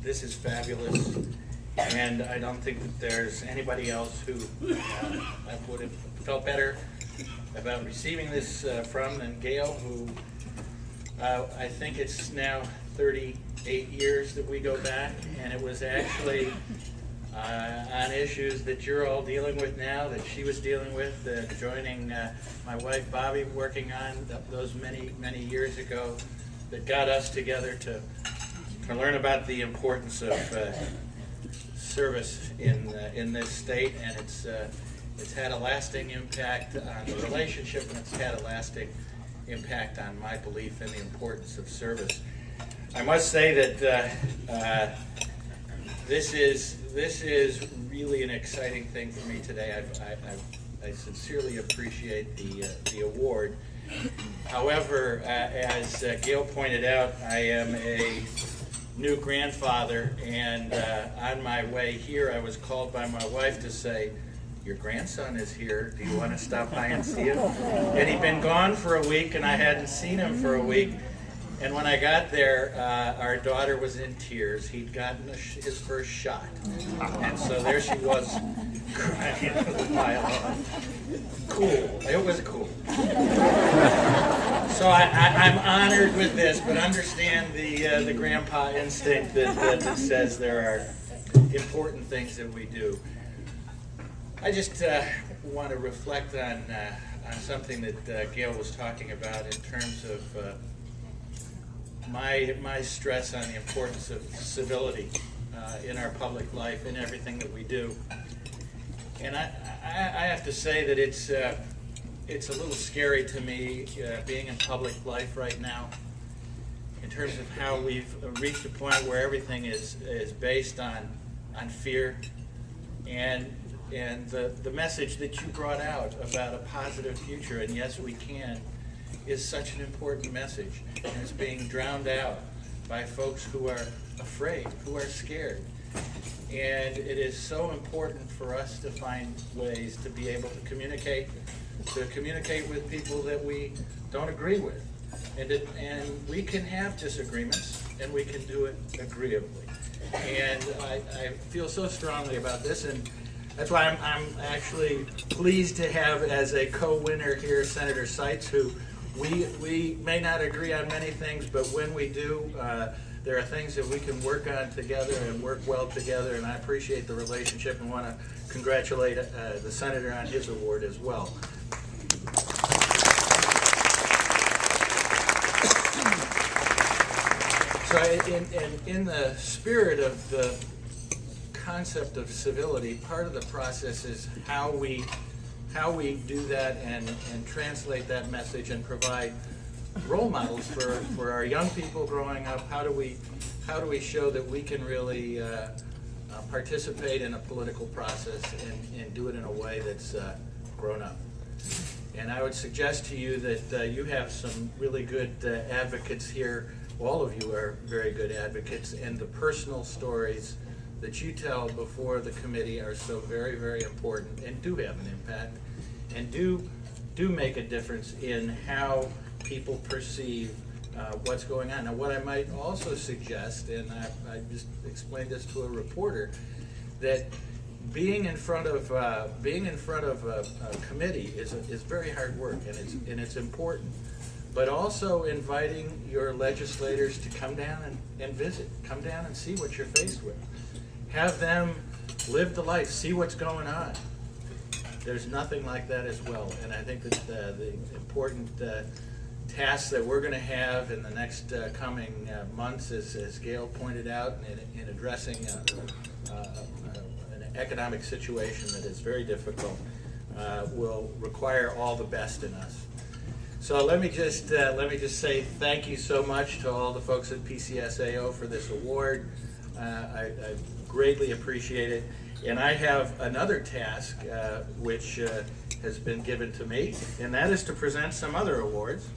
this is fabulous, and I don't think that there's anybody else who I would have felt better about receiving this from than Gayle, who I think it's now 38 years that we go back, and it was actually on issues that you're all dealing with now, that she was dealing with, joining my wife Bobby, working on those many years ago, that got us together to learn about the importance of service in this state, and it's had a lasting impact on the relationship, and it's had a lasting impact on my belief in the importance of service. I must say that this is really an exciting thing for me today. I sincerely appreciate the award. However, as Gayle pointed out, I am a new grandfather, and on my way here I was called by my wife to say, "Your grandson is here. Do you want to stop by and see him?" And he'd been gone for a week, and I hadn't seen him for a week. And when I got there, our daughter was in tears. He'd gotten his first shot. And so there she was, crying a mile on. Cool. It was cool. So I'm honored with this, but understand the grandpa instinct that says there are important things that we do. I just want to reflect on something that Gayle was talking about in terms of my stress on the importance of civility in our public life, in everything that we do. And I have to say that it's a little scary to me being in public life right now, in terms of how we've reached a point where everything is based on fear, and the message that you brought out about a positive future, and yes we can, is such an important message, and it's being drowned out by folks who are afraid, who are scared. And it is so important for us to find ways to be able to communicate with people that we don't agree with. And we can have disagreements, and we can do it agreeably. And I feel so strongly about this, and that's why I'm actually pleased to have as a co-winner here Senator Seitz, who we may not agree on many things, but when we do, there are things that we can work on together and work well together, and I appreciate the relationship and want to congratulate the Senator on his award as well. So in the spirit of the concept of civility, part of the process is how we do that and translate that message and provide role models for our young people growing up. How do we show that we can really participate in a political process and do it in a way that's grown up? And I would suggest to you that you have some really good advocates here. All of you are very good advocates, and the personal stories that you tell before the committee are so very, very important, and do have an impact, and do make a difference in how people perceive what's going on. Now, what I might also suggest, and I just explained this to a reporter, that being in front of a committee is very hard work, and it's important. But also inviting your legislators to come down and visit, come down and see what you're faced with. Have them live the life, see what's going on. There's nothing like that as well, and I think that the important tasks that we're going to have in the next coming months, as Gayle pointed out, in addressing an economic situation that is very difficult, will require all the best in us. So let me just say thank you so much to all the folks at PCSAO for this award. I greatly appreciate it. And I have another task which has been given to me, and that is to present some other awards.